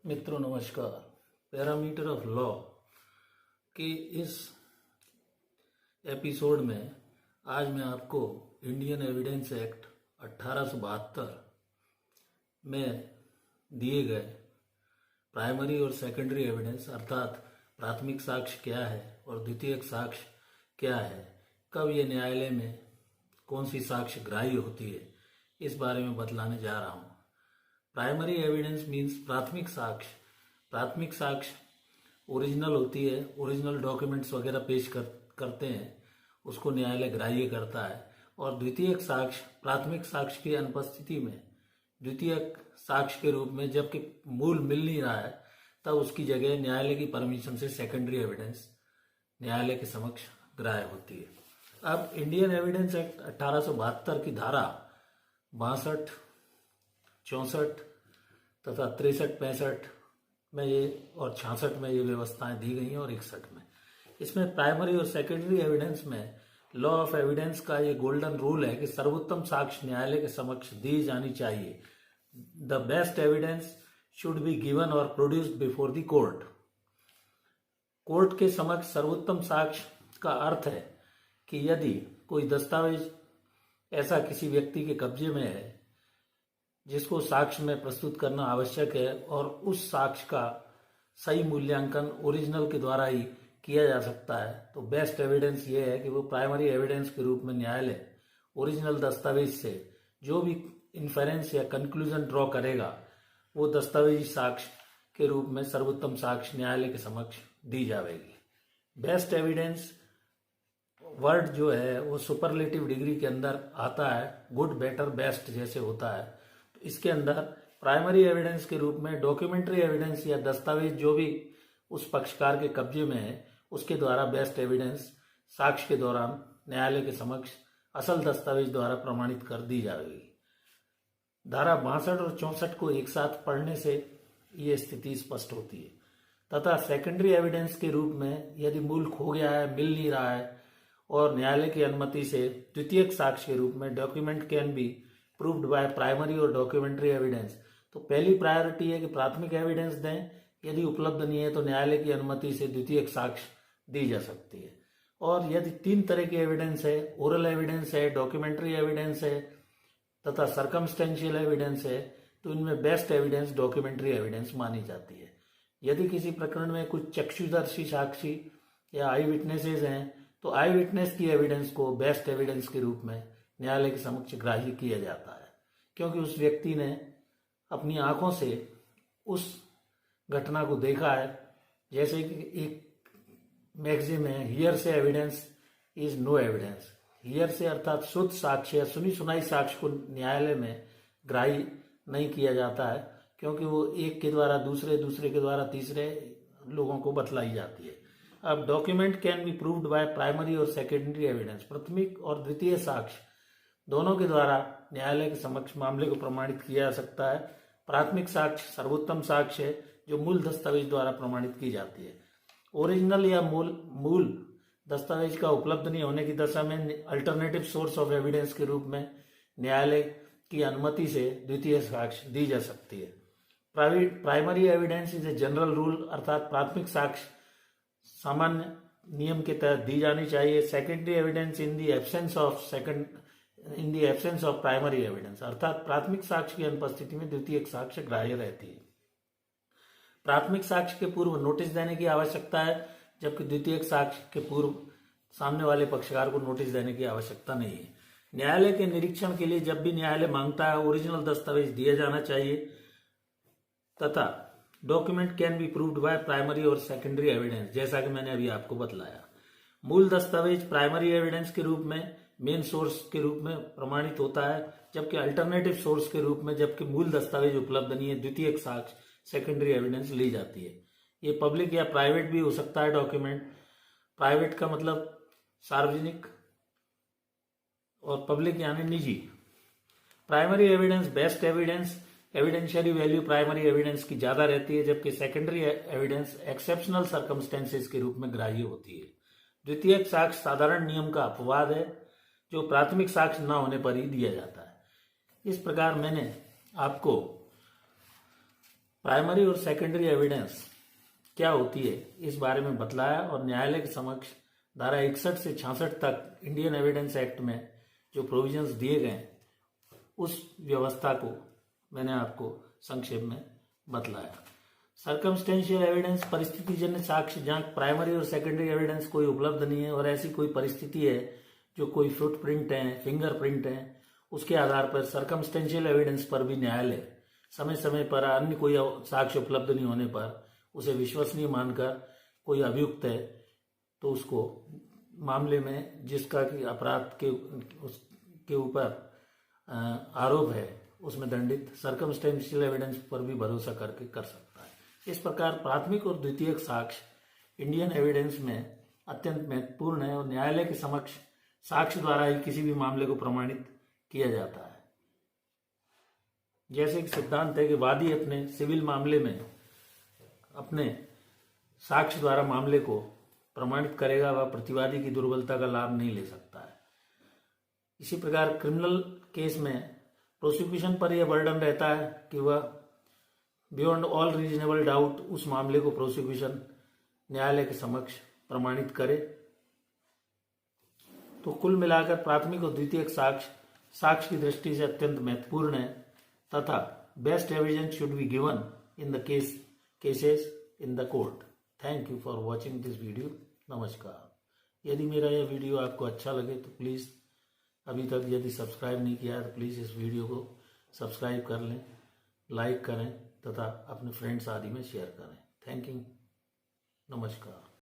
मित्रों नमस्कार। Parameter of law के इस एपिसोड में आज मैं आपको इंडियन एविडेंस एक्ट 1872 में दिए गए प्राइमरी और सेकेंडरी एविडेंस अर्थात प्राथमिक साक्ष्य क्या है और द्वितीयक साक्ष्य क्या है, कब ये न्यायालय में कौन सी साक्ष्य ग्राह्य होती है, इस बारे में बतलाने जा रहा हूँ। प्राइमरी एविडेंस मीन्स प्राथमिक साक्ष्य। प्राथमिक साक्ष्य ओरिजिनल होती है, ओरिजिनल डॉक्यूमेंट्स वगैरह पेश करते हैं, उसको न्यायालय ग्राह्य करता है। और द्वितीयक साक्ष्य प्राथमिक साक्ष्य की अनुपस्थिति में द्वितीयक साक्ष्य के रूप में, जबकि मूल मिल नहीं रहा है, तब उसकी जगह न्यायालय की परमिशन से सेकेंडरी एविडेंस न्यायालय के समक्ष ग्राह्य होती है। अब इंडियन एविडेंस एक्ट 1872 की धारा 62, 64 तथा 63, 65 में ये और 66 में ये व्यवस्थाएं दी गई हैं और 61 में। इसमें प्राइमरी और सेकेंडरी एविडेंस में लॉ ऑफ एविडेंस का ये गोल्डन रूल है कि सर्वोत्तम साक्ष्य न्यायालय के समक्ष दी जानी चाहिए। The best evidence should be given और produced before the court. Court के समक्ष सर्वोत्तम साक्ष्य का अर्थ है कि यदि कोई दस्तावेज ऐसा किसी व्यक्ति के कब्जे में है जिसको साक्ष्य में प्रस्तुत करना आवश्यक है और उस साक्ष्य का सही मूल्यांकन ओरिजिनल के द्वारा ही किया जा सकता है, तो बेस्ट एविडेंस ये है कि वो प्राइमरी एविडेंस के रूप में न्यायालय ओरिजिनल दस्तावेज से जो भी इन्फेरेंस या कंक्लूजन ड्रॉ करेगा वो दस्तावेजी साक्ष्य के रूप में सर्वोत्तम साक्ष्य न्यायालय के समक्ष दी जाएगी। बेस्ट एविडेंस वर्ड जो है वो सुपरलेटिव डिग्री के अंदर आता है, गुड, बेटर, बेस्ट जैसे होता है। तो इसके अंदर प्राइमरी एविडेंस के रूप में डॉक्यूमेंट्री एविडेंस या दस्तावेज जो भी उस पक्षकार के कब्जे में है उसके द्वारा बेस्ट एविडेंस साक्ष्य के दौरान न्यायालय के समक्ष असल दस्तावेज द्वारा प्रमाणित कर दी जाएगी। धारा 62 और 64 को एक साथ पढ़ने से ये स्थिति स्पष्ट होती है। तथा सेकेंडरी एविडेंस के रूप में यदि मूल खो गया है, मिल नहीं रहा है और न्यायालय की अनुमति से द्वितीयक साक्ष्य के रूप में document can be proved by primary और डॉक्यूमेंट्री एविडेंस, तो पहली प्रायोरिटी है कि प्राथमिक एविडेंस दें। यदि उपलब्ध नहीं है तो न्यायालय की अनुमति से द्वितीयक साक्ष्य दी जा सकती है। और यदि 3 तरह की एविडेंस है, ओरल एविडेंस है, डॉक्यूमेंट्री एविडेंस है तथा सर्कमस्टेंशियल एविडेंस है, तो इनमें बेस्ट एविडेंस डॉक्यूमेंट्री एविडेंस मानी जाती है। यदि किसी प्रकरण में कुछ चक्षुदर्शी साक्षी या आई विटनेसेज हैं तो आई विटनेस की एविडेंस को बेस्ट एविडेंस के रूप में न्यायालय के समक्ष ग्राह्य किया जाता है, क्योंकि उस व्यक्ति ने अपनी आंखों से उस घटना को देखा है। जैसे कि एक मैगजीन है, hearsay evidence is no evidence. Hearsay अर्थात शुद्ध साक्ष्य या सुनी सुनाई साक्ष्य को न्यायालय में ग्राह्य नहीं किया जाता है, क्योंकि वो एक के द्वारा दूसरे, दूसरे के द्वारा तीसरे लोगों को बतलाई जाती है। अब document can be proved by primary और सेकेंडरी एविडेंस। प्राथमिक और द्वितीय साक्ष्य दोनों के द्वारा न्यायालय के समक्ष मामले को प्रमाणित किया जा सकता है। प्राथमिक साक्ष्य सर्वोत्तम साक्ष्य है जो मूल दस्तावेज द्वारा प्रमाणित की जाती है। ओरिजिनल या मूल दस्तावेज का उपलब्ध नहीं होने की दशा में अल्टरनेटिव सोर्स ऑफ एविडेंस के रूप में न्यायालय की अनुमति से द्वितीय साक्ष्य दी जा सकती है। Primary evidence is a general rule, अर्थात प्राथमिक साक्ष्य सामान्य नियम के तहत दी जानी चाहिए। Secondary evidence in the absence of primary evidence, अर्थात प्राथमिक साक्ष्य की अनुपस्थिति में द्वितीयक साक्ष्य ग्राह्य रहती है। प्राथमिक साक्ष्य के पूर्व नोटिस देने की आवश्यकता है, जबकि द्वितीयक साक्ष्य के पूर्व सामने वाले पक्षकार को नोटिस देने की आवश्यकता नहीं है। न्यायालय के निरीक्षण के लिए जब भी न्यायालय मांगता है ओरिजिनल दस्तावेज दिया जाना चाहिए तथा document can be proved by primary और सेकेंडरी एविडेंस, जैसा कि मैंने अभी आपको बतलाया। मूल दस्तावेज प्राइमरी एविडेंस के रूप में मेन सोर्स के रूप में प्रमाणित होता है, जबकि अल्टरनेटिव सोर्स के रूप में, जबकि मूल दस्तावेज उपलब्ध नहीं है, द्वितीयक साक्ष्य सेकेंडरी एविडेंस ली जाती है। ये पब्लिक या प्राइवेट भी हो सकता है डॉक्यूमेंट। प्राइवेट का मतलब सार्वजनिक और पब्लिक यानी निजी। Primary evidence best evidence, evidentiary value primary evidence की ज्यादा रहती है, जबकि सेकेंडरी एविडेंस एक्सेप्शनल सर्कमस्टेंसेस के रूप में ग्राह्य होती है। द्वितीयक साक्ष्य साधारण नियम का अपवाद है जो प्राथमिक साक्ष्य न होने पर ही दिया जाता है। इस प्रकार मैंने आपको प्राइमरी और सेकेंडरी एविडेंस क्या होती है इस बारे में बतलाया और न्यायालय के समक्ष धारा 61 से 66 तक इंडियन एविडेंस एक्ट में जो प्रोविजंस दिए गए उस व्यवस्था को मैंने आपको संक्षेप में बतलाया। सर्कमस्टेंशियल एविडेंस परिस्थितिजन्य साक्ष्य जहां प्राइमरी और सेकेंडरी एविडेंस कोई उपलब्ध नहीं है और ऐसी कोई परिस्थिति है जो कोई फुटप्रिंट है, फिंगरप्रिंट है, उसके आधार पर सर्कमस्टेंशियल एविडेंस पर भी न्यायालय समय समय पर अन्य कोई साक्ष्य उपलब्ध नहीं होने पर उसे विश्वसनीय मानकर कोई अभियुक्त है तो उसको मामले में जिसका कि अपराध के ऊपर आरोप है उसमें दंडित सर्कमस्टेंशियल एविडेंस पर भी भरोसा करके कर सकता है। इस प्रकार प्राथमिक और द्वितीयक साक्ष्य इंडियन एविडेंस में अत्यंत महत्वपूर्ण है और न्यायालय के समक्ष साक्ष्य द्वारा ही किसी भी मामले को प्रमाणित किया जाता है। जैसे कि सिद्धांत है कि वादी अपने सिविल मामले में अपने साक्ष्य द्वारा मामले को प्रमाणित करेगा, वह प्रतिवादी की दुर्बलता का लाभ नहीं ले सकता है। इसी प्रकार क्रिमिनल केस में प्रोसिक्यूशन पर यह बर्डन रहता है कि वह बियॉन्ड ऑल रीजनेबल डाउट उस मामले को प्रोसिक्यूशन न्यायालय के समक्ष प्रमाणित करे। तो कुल मिलाकर प्राथमिक और द्वितीयक साक्ष्य की दृष्टि से अत्यंत महत्वपूर्ण है तथा best evidence should be given in the cases in the court. Thank you for watching this video. नमस्कार। यदि मेरा यह वीडियो आपको अच्छा लगे तो प्लीज़ अभी तक यदि सब्सक्राइब नहीं किया है तो प्लीज़ इस वीडियो को सब्सक्राइब कर लें, लाइक करें तथा अपने फ्रेंड्स आदि में शेयर करें। Thank you. नमस्कार।